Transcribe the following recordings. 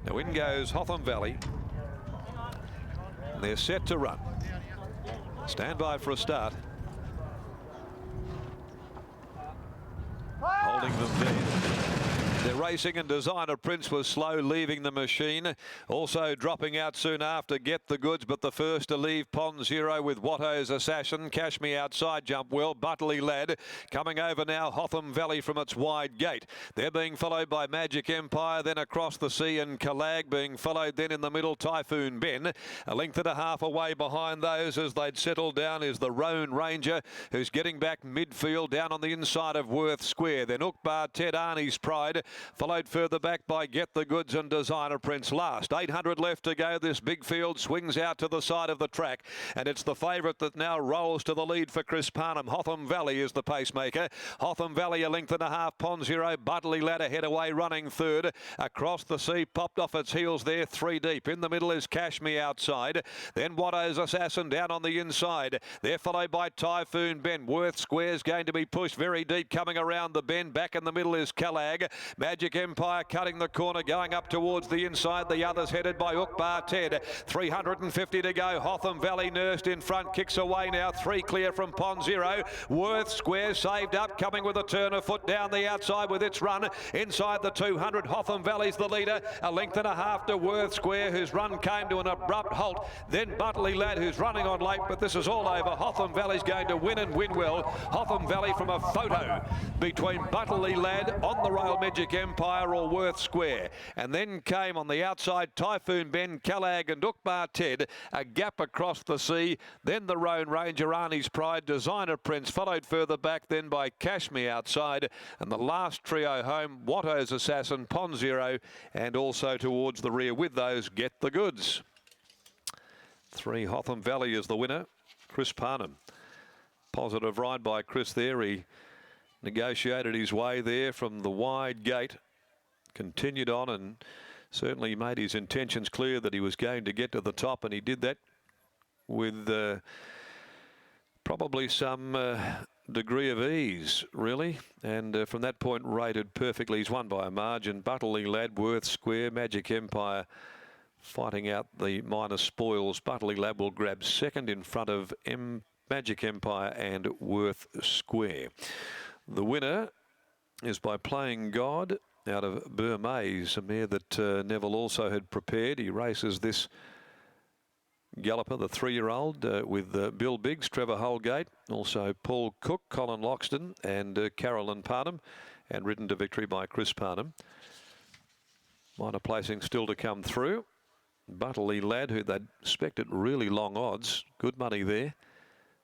Now in goes Hotham Valley. They're set to run. Stand by for a start. Holding them there. They're racing, and Designer Prince was slow leaving the machine. Also dropping out soon after Get the Goods, but the first to leave Pond Zero with Watto's Assassin. Cash Me Outside jump well. Butterley Lad coming over now. Hotham Valley from its wide gate. They're being followed by Magic Empire, then Across the Sea and Kalag being followed then in the middle. Typhoon Ben. A length and a half away behind those as they'd settled down is the Roan Ranger, who's getting back midfield down on the inside of Worth Square. Then Ukbar Ted Arnie's Pride, followed further back by Get the Goods and Designer Prince last. 800 left to go. This big field swings out to the side of the track, and it's the favourite that now rolls to the lead for Chris Parnham. Hotham Valley is the pacemaker. Hotham Valley a length and a half. Pond Zero, Butterley Ladder head away running third. Across the Sea popped off its heels there, 3 deep. In the middle is Cash Me Outside. Then Watto's Assassin down on the inside. They're followed by Typhoon Ben. Worth Square's going to be pushed very deep coming around the bend. Back in the middle is Kalag. Magic Empire cutting the corner, going up towards the inside. The others headed by Ukbar Ted. 350 to go. Hotham Valley nursed in front, kicks away now. 3 clear from Pond Zero. Worth Square saved up, coming with a turn of foot down the outside with its run. Inside the 200, Hotham Valley's the leader. A length and a half to Worth Square, whose run came to an abrupt halt. Then Butterley Lad, who's running on late, but this is all over. Hotham Valley's going to win and win well. Hotham Valley from a photo between Butterley Lad on the rail, Magic Empire or Worth Square. And then came on the outside Typhoon Ben, Kalag and Ukbar Ted. A gap Across the Sea. Then the Roan Ranger, Arnie's Pride, Designer Prince, followed further back then by Cash Me Outside. And the last trio home, Watto's Assassin, Pond Zero, and also towards the rear with those Get the Goods. 3 Hotham Valley is the winner. Chris Parnham. Positive ride by Chris there. He negotiated his way there from the wide gate, continued on, and certainly made his intentions clear that he was going to get to the top, and he did that with probably some degree of ease, really, and from that point rated perfectly. He's won by a margin. Butterley Lad, Worth Square, Magic Empire fighting out the minor spoils. Butterley Lad will grab second in front of Magic Empire and Worth Square. The winner is by Playing God out of Burmese, a mare that Neville also had prepared. He races this galloper, the 3-year-old, with Bill Biggs, Trevor Holgate, also Paul Cook, Colin Loxton and Carolyn Parnham, and ridden to victory by Chris Parnham. Minor placing still to come through. Butterley Lad, who they'd expected really long odds, good money there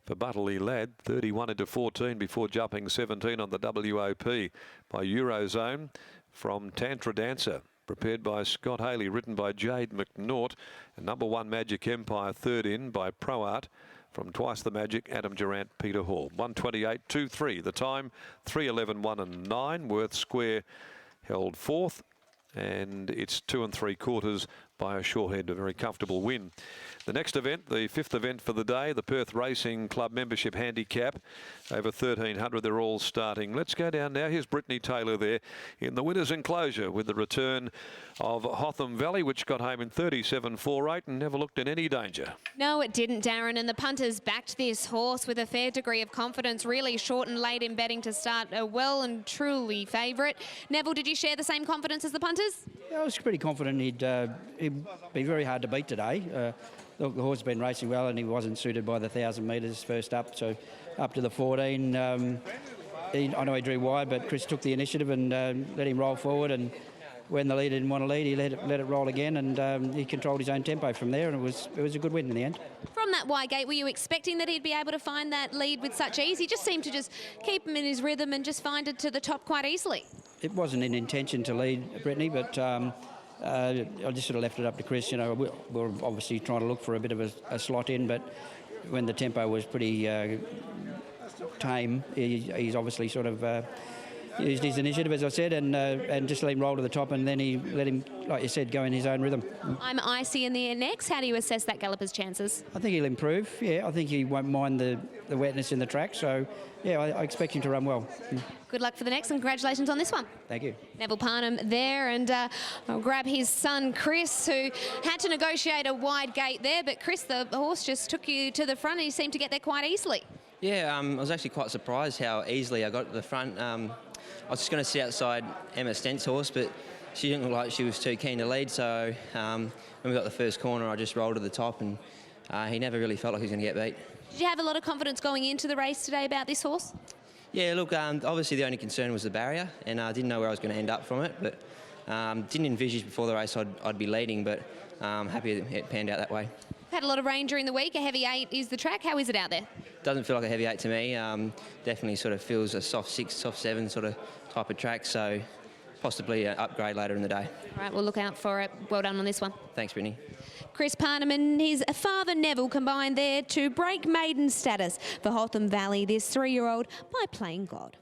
for Butterley Lad, 31 into 14 before jumping 17 on the WOP by Eurozone from Tantra Dancer, prepared by Scott Haley, written by Jade McNaught, and number 1 Magic Empire, third in by Pro Art from Twice the Magic, Adam Durant, Peter Hall. 128.23 the time, 3:11, 1 and 9. Worth Square held fourth, and it's 2 3/4 by a short head, a very comfortable win. The next event, the 5th event for the day, the Perth Racing Club Membership Handicap, over 1,300. They're all starting. Let's go down now. Here's Brittany Taylor there in the winner's enclosure with the return of Hotham Valley, which got home in 37.48 and never looked in any danger. No, it didn't, Darren, and the punters backed this horse with a fair degree of confidence, really short and late in betting to start a well and truly favourite. Neville, did you share the same confidence as the punters? Yeah, I was pretty confident he'd be very hard to beat today. The horse has been racing well, and he wasn't suited by the 1,000 metres first up, so up to the 14. I know he drew wide, but Chris took the initiative and let him roll forward, and when the leader didn't want to lead, he let it roll again, and he controlled his own tempo from there, and it was a good win in the end. From that wide gate, were you expecting that he'd be able to find that lead with such ease? He just seemed to just keep him in his rhythm and just find it to the top quite easily. It wasn't an intention to lead, Brittany, but I just sort of left it up to Chris. You know, we're obviously trying to look for a bit of a slot in, but when the tempo was pretty tame, he's obviously sort of used his initiative, as I said, and just let him roll to the top, and then he let him, like you said, go in his own rhythm. I'm Icy in the air next. How do you assess that galloper's chances? I think he'll improve. Yeah, I think he won't mind the wetness in the track. So, yeah, I expect him to run well. Good luck for the next, and congratulations on this one. Thank you. Neville Parnham there, and I'll grab his son Chris, who had to negotiate a wide gate there, but Chris, the horse just took you to the front and he seemed to get there quite easily. Yeah, I was actually quite surprised how easily I got to the front. I was just going to sit outside Emma Stent's horse, but she didn't look like she was too keen to lead, so when we got the first corner, I just rolled to the top, and he never really felt like he was going to get beat. Did you have a lot of confidence going into the race today about this horse? Yeah, look, obviously the only concern was the barrier, and I didn't know where I was going to end up from it, but didn't envisage before the race I'd be leading, but happy it panned out that way. Had a lot of rain during the week. A heavy 8 is the track. How is it out there? Doesn't feel like a heavy 8 to me. Definitely sort of feels a soft 6, soft 7 sort of type of track, so possibly an upgrade later in the day. All right, we'll look out for it. Well done on this one. Thanks, Brittany. Chris Parnham and his father Neville combined there to break maiden status for Hotham Valley, this 3-year-old, by playing God.